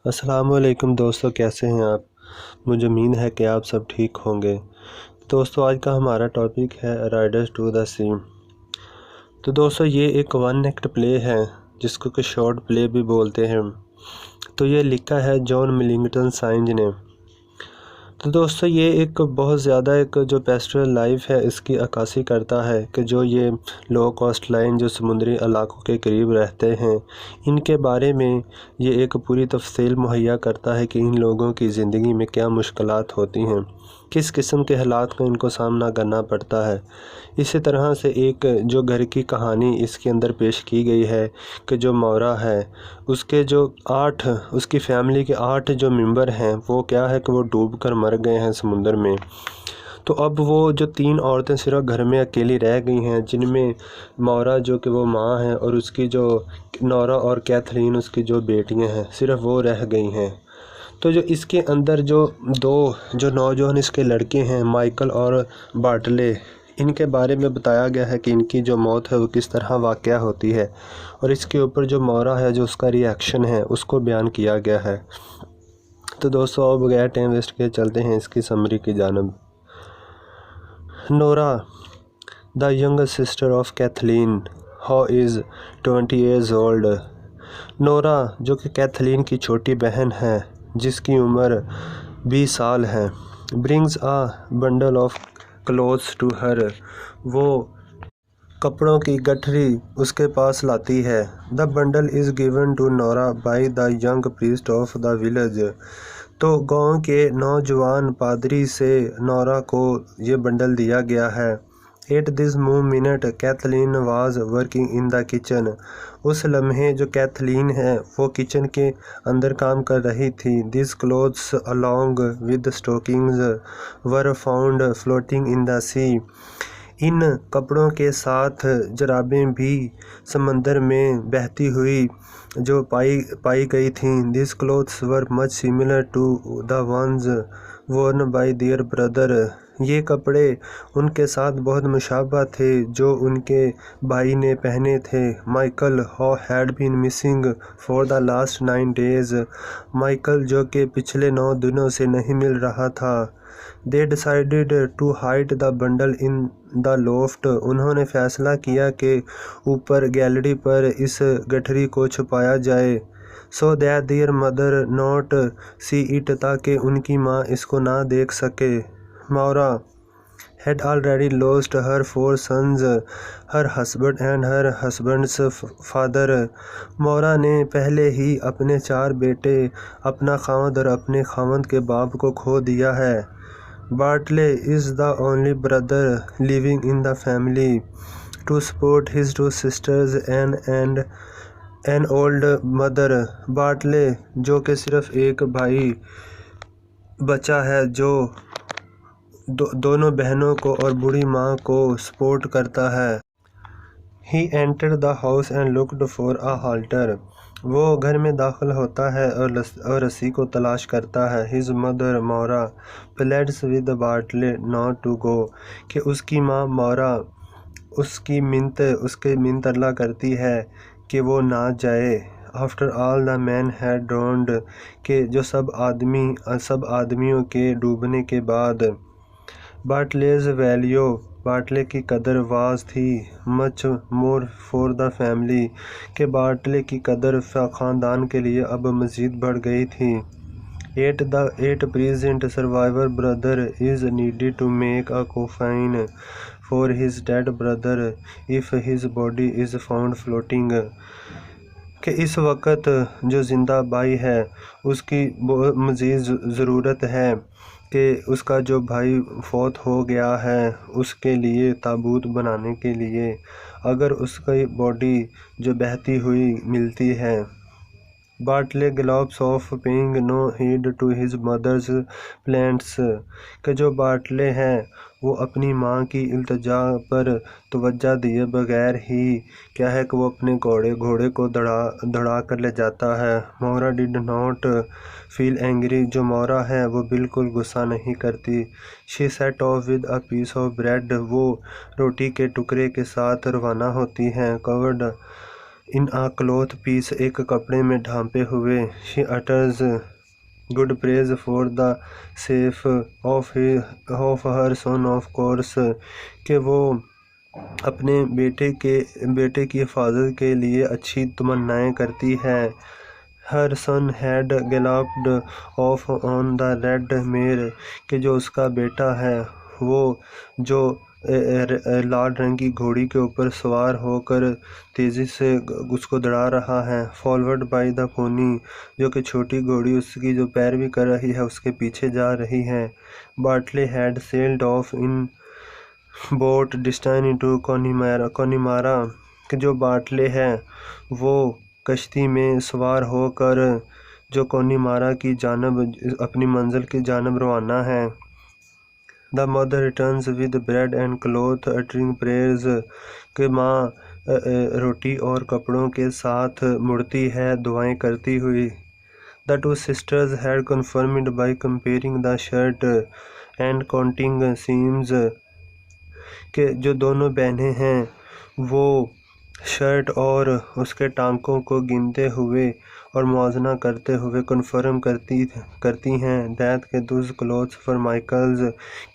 السلام علیکم دوستو، کیسے ہیں آپ؟ مجھے امید ہے کہ آپ سب ٹھیک ہوں گے۔ دوستو، آج کا ہمارا ٹاپک ہے رائڈرز ٹو دا سی۔ تو دوستو، یہ ایک ون ایکٹ پلے ہے جس کو کہ شارٹ پلے بھی بولتے ہیں۔ تو یہ لکھا ہے جان ملنگٹن سائنج نے۔ تو دوستو، یہ ایک بہت زیادہ ایک جو پیسٹرل لائف ہے اس کی عکاسی کرتا ہے کہ جو یہ لو کوسٹ لائن جو سمندری علاقوں کے قریب رہتے ہیں، ان کے بارے میں یہ ایک پوری تفصیل مہیا کرتا ہے کہ ان لوگوں کی زندگی میں کیا مشکلات ہوتی ہیں، کس قسم کے حالات کا ان کو سامنا کرنا پڑتا ہے۔ اسی طرح سے ایک جو گھر کی کہانی اس کے اندر پیش کی گئی ہے کہ جو مورا ہے، اس کے جو اس کی فیملی کے 8 جو ممبر ہیں وہ کیا ہے کہ وہ ڈوب کر مر گئے ہیں سمندر میں۔ تو اب وہ جو 3 عورتیں صرف گھر میں اکیلی رہ گئی ہیں، جن میں مورا جو کہ وہ ماں ہیں اور اس کی جو نورا اور کیتھلین اس کی جو بیٹیاں ہیں، صرف وہ رہ گئی ہیں۔ تو جو اس کے اندر جو 2 جو نوجوان اس کے لڑکے ہیں، مائیکل اور بارٹلے، ان کے بارے میں بتایا گیا ہے کہ ان کی جو موت ہے وہ کس طرح واقعہ ہوتی ہے، اور اس کے اوپر جو مورا ہے جو اس کا ری ایکشن ہے اس کو بیان کیا گیا ہے۔ تو دوستو، اب بغیر ٹائم ویسٹ کے چلتے ہیں اس کی سمری کی جانب۔ نورا، the younger sister of Kathleen, who is 20 years old۔ نورا جو کہ کیتھلین کی چھوٹی بہن ہے جس کی عمر 20 سال ہے، brings a bundle of clothes to her۔ وہ کپڑوں کی گٹھری اس کے پاس لاتی ہے۔ The bundle is given to Nora by the young priest of the village۔ تو گاؤں کے نوجوان پادری سے نورا کو یہ بنڈل دیا گیا ہے۔ At this moment Kathleen was working in the kitchen۔ اس لمحے جو کیتھلین ہے وہ کچن کے اندر کام کر رہی تھی۔ These clothes along with stockings were found floating in the sea۔ ان کپڑوں کے ساتھ جرابیں بھی سمندر میں بہتی ہوئی جو پائی گئی تھیں۔ These clothes were much similar to the ones worn by their brother۔ یہ کپڑے ان کے ساتھ بہت مشابہ تھے جو ان کے بھائی نے پہنے تھے۔ Michael, who had been missing for the last 9 days۔ Michael جو کہ پچھلے 9 دنوں سے نہیں مل رہا تھا۔ They decided to hide the bundle in the loft۔ انہوں نے فیصلہ کیا کہ اوپر گیلری پر اس گٹھری کو چھپایا جائے۔ So that their mother not see it، تاکہ ان کی ماں اس کو نہ دیکھ سکے۔ Maura had already lost her 4 sons، her husband and her husband's father۔ مورا نے پہلے ہی اپنے 4 بیٹے، اپنا خاوند اور اپنے خاوند کے باپ کو کھو دیا ہے۔ Bartley is the only brother living in the family to support his 2 sisters and an old mother۔ Bartley جو کہ صرف ایک بھائی بچا ہے جو دونوں بہنوں کو اور بوڑھی ماں کو سپورٹ کرتا ہے۔ He entered the house and looked for a halter۔ وہ گھر میں داخل ہوتا ہے اور رسی کو تلاش کرتا ہے۔ His mother Maura pleads with Bartley not to go۔ کہ اس کی ماں مورا اس کی منت اللہ کرتی ہے کہ وہ نہ جائے۔ After all the men had drowned، کہ جو سب آدمیوں کے ڈوبنے کے بعد۔ Bartley's value، بارٹلے کی قدر was تھی much more for the family، کہ بارٹلے کی قدر خاندان کے لیے اب مزید بڑھ گئی تھی۔ At present survivor brother is needed to make a coffin for his dead brother if his body is found floating۔ کہ اس وقت جو زندہ بھائی ہے اس کی مزید ضرورت ہے کہ اس کا جو بھائی فوت ہو گیا ہے اس کے لیے تابوت بنانے کے لیے، اگر اس کی باڈی جو بہتی ہوئی ملتی ہے۔ Bartley gallops off paying no heed to his mother's plaints۔ کہ جو بارٹلے ہے وہ اپنی ماں کی التجا پر توجہ دیے بغیر ہی کیا ہے کہ وہ اپنے گھوڑے کو دوڑا کر لے جاتا ہے۔ Maura did not feel angry۔ جو مورا ہے وہ بالکل غصہ نہیں کرتی۔ She set off with a piece of bread۔ وہ روٹی کے ٹکڑے کے ساتھ روانہ ہوتی ہے۔ Covered in a cloth piece ایک کپڑے میں ڈھانپے ہوئے. She utters good praise for the safe of her son of course کہ وہ اپنے بیٹے کی حفاظت کے لیے اچھی تمنائیں کرتی ہے. Her son had galloped off on the red mare کہ جو اس کا بیٹا ہے وہ جو لال رنگ کی گھوڑی کے اوپر سوار ہو کر تیزی سے اس کو دوڑا رہا ہے. Followed by the pony جو کہ چھوٹی گھوڑی اس کی جو پیروی کر رہی ہے اس کے پیچھے جا رہی ہے. Bartley had sailed off in boat destined to Connemara کہ جو باٹلے ہے وہ کشتی میں سوار ہو کر جو کونیمارا کی جانب اپنی منزل کی جانب روانہ ہے. The mother returns with bread and cloth uttering prayers کہ ماں روٹی اور کپڑوں کے ساتھ مڑتی ہے دعائیں کرتی ہوئی. The two sisters had confirmed by comparing the shirt and counting seams کہ جو دونوں بہنیں ہیں وہ شرٹ اور اس کے ٹانکوں کو گنتے ہوئے اور موازنہ کرتے ہوئے کنفرم کرتی ہیں that کہ those clothes for Michael's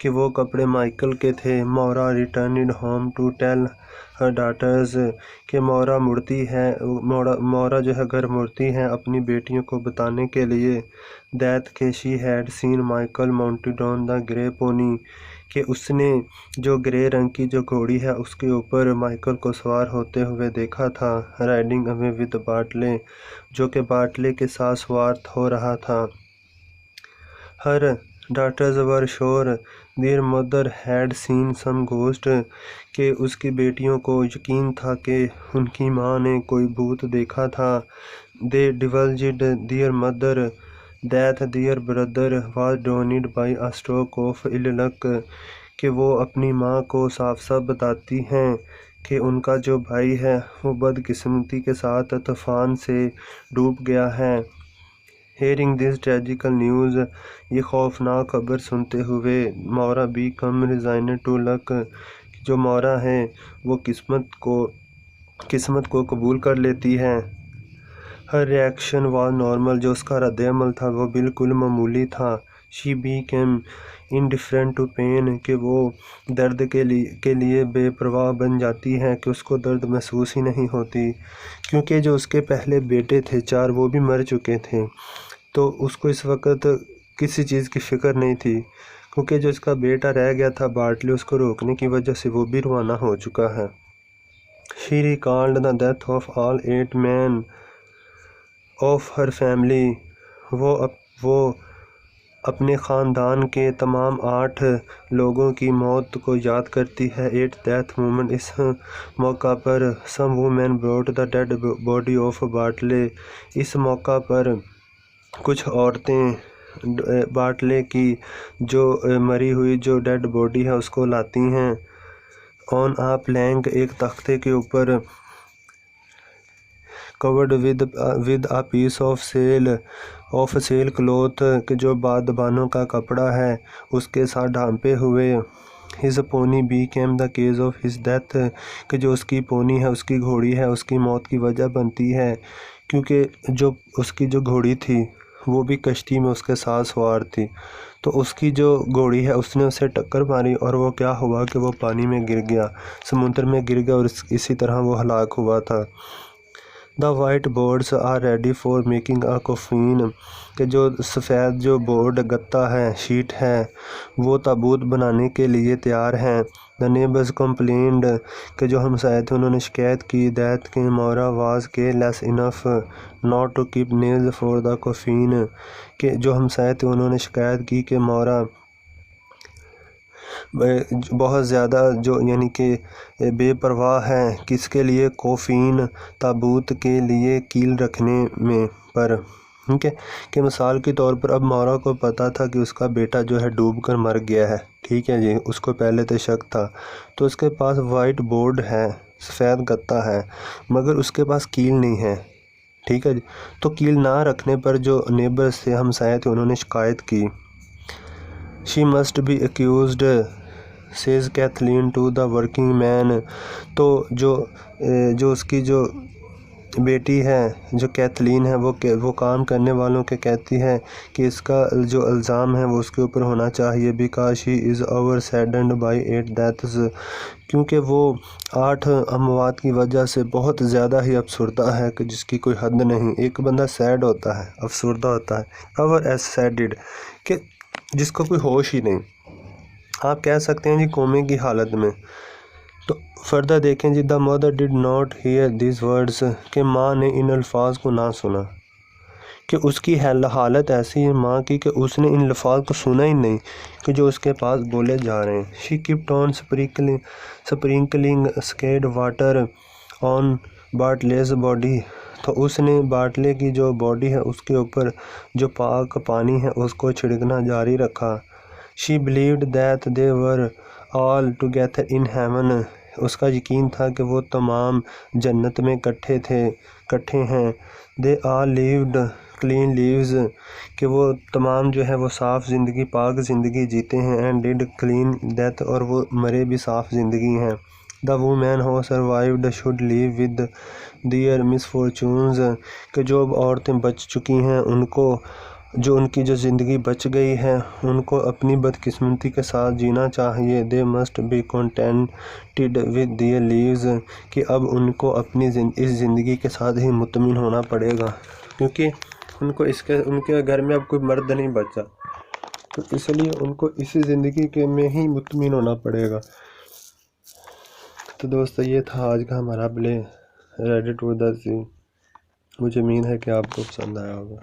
کہ وہ کپڑے مائیکل کے تھے. Maura returned home to tell her daughters کہ مورا جو ہے گھر مڑتی ہیں اپنی بیٹیوں کو بتانے کے لیے that کہ she had seen Michael mounted on the grey pony کہ اس نے جو گرے رنگ کی جو گھوڑی ہے اس کے اوپر مائیکل کو سوار ہوتے ہوئے دیکھا تھا. Riding away with Bartley جو کہ باٹلے کے ساتھ سوار ہو رہا تھا. Her daughters were sure their mother had seen some ghost کہ اس کی بیٹیوں کو یقین تھا کہ ان کی ماں نے کوئی بھوت دیکھا تھا. They divulged their mother that their brother was drowned by a stroke of ill luck کہ وہ اپنی ماں کو صاف صاف بتاتی ہیں کہ ان کا جو بھائی ہے وہ بدقسمتی کے ساتھ طوفان سے ڈوب گیا ہے. Hearing this tragical news یہ خوفناک خبر سنتے ہوئے Maura became resigned to luck جو مورا ہے وہ قسمت کو قبول کر لیتی ہے. Her reaction was normal جو اس کا رد عمل تھا وہ بالکل معمولی تھا. She became indifferent to pain کہ وہ درد کے لیے بے پرواہ بن جاتی ہے کہ اس کو درد محسوس ہی نہیں ہوتی کیونکہ جو اس کے پہلے بیٹے تھے 4 وہ بھی مر چکے تھے تو اس کو اس وقت کسی چیز کی فکر نہیں تھی کیونکہ جو اس کا بیٹا رہ گیا تھا باٹلی اس کو روکنے کی وجہ سے وہ بھی روانہ ہو چکا ہے. She recalled the death of all 8 men of her family وہ اپنے خاندان کے تمام 8 لوگوں کی موت کو یاد کرتی ہے. At that moment اس موقع پر some women brought the dead body of Bartley اس موقع پر کچھ عورتیں باٹلے کی جو مری ہوئی جو ڈیڈ باڈی ہے اس کو لاتی ہیں. On a plank ایک تختے کے اوپر covered with a piece of sail cloth کہ جو بادبانوں کا کپڑا ہے اس کے ساتھ ڈھانپے ہوئے. His pony became the cause of his death کہ جو اس کی پونی ہے اس کی گھوڑی ہے اس کی موت کی وجہ بنتی ہے کیونکہ جو اس کی جو گھوڑی تھی وہ بھی کشتی میں اس کے ساتھ سوار تھی تو اس کی جو گھوڑی ہے اس نے اسے ٹکر ماری اور وہ کیا ہوا کہ وہ پانی میں گر گیا سمندر میں گر گیا اور اسی طرح وہ ہلاک ہوا تھا. The white boards are ready for making a coffin کہ جو سفید جو بورڈ گتا ہے شیٹ ہے وہ تابوت بنانے کے لیے تیار ہیں. The neighbors complained کہ جو ہمسائے تھے انہوں نے شکایت کی that کہ Maura was careless enough not to keep nails for the coffin کہ جو ہمسائے تھے انہوں نے شکایت کی کہ مورا بہت زیادہ جو یعنی کہ بے پرواہ ہے کس کے لیے کوفین تابوت کے لیے کیل رکھنے میں پر ٹھیک ہے کہ مثال کے طور پر اب مورا کو پتہ تھا کہ اس کا بیٹا جو ہے ڈوب کر مر گیا ہے ٹھیک ہے جی اس کو پہلے تو شک تھا تو اس کے پاس وائٹ بورڈ ہے سفید گتا ہے مگر اس کے پاس کیل نہیں ہے ٹھیک ہے جی تو کیل نہ رکھنے پر جو نیبرز تھے ہمسائے تھے انہوں نے شکایت کی. She must be accused says Kathleen to the working man تو جو اس کی جو بیٹی ہے جو کیتھلین ہے وہ کام کرنے والوں کے کہتی ہے کہ اس کا جو الزام ہے وہ اس کے اوپر ہونا چاہیے because she is overshadowed by 8 deaths، کیونکہ وہ 8 اموات کی وجہ سے بہت زیادہ ہی افسردہ ہے کہ جس کی کوئی حد نہیں۔ ایک بندہ سیڈ ہوتا ہے، افسردہ ہوتا ہے، overshadowed کہ جس کو کوئی ہوش ہی نہیں، آپ کہہ سکتے ہیں جی کومے کی حالت میں۔ تو فردر دیکھیں جی the mother did not hear these words، کہ ماں نے ان الفاظ کو نہ سنا، کہ اس کی حالت ایسی ہے ماں کی کہ اس نے ان الفاظ کو سنا ہی نہیں کہ جو اس کے پاس بولے جا رہے ہیں۔ she kept on sprinkling scared water on Bartle's body، تو اس نے بارٹلے کی جو باڈی ہے اس کے اوپر جو پاک پانی ہے اس کو چھڑکنا جاری رکھا۔ she believed that they were all together in heaven، اس کا یقین تھا کہ وہ تمام جنت میں کٹھے ہیں۔ they all lived clean lives، کہ وہ تمام جو ہے وہ صاف زندگی، پاک زندگی جیتے ہیں۔ and did clean death، اور وہ مرے بھی صاف زندگی ہیں۔ the women who survived should live with their misfortunes، کہ جو عورتیں بچ چکی ہیں ان کی جو زندگی بچ گئی ہے ان کو اپنی بدقسمتی کے ساتھ جینا چاہیے۔ they must be contented with their lives، کہ اب ان کو اپنی اس زندگی کے ساتھ ہی مطمئن ہونا پڑے گا، کیونکہ ان کے گھر میں اب کوئی مرد نہیں بچا، تو اس لیے ان کو اسی زندگی میں ہی مطمئن ہونا پڑے گا۔ تو دوستو یہ تھا آج کا ہمارا پلے ریڈی ٹو دا سی، مجھے امید ہے کہ آپ کو پسند آیا ہوگا۔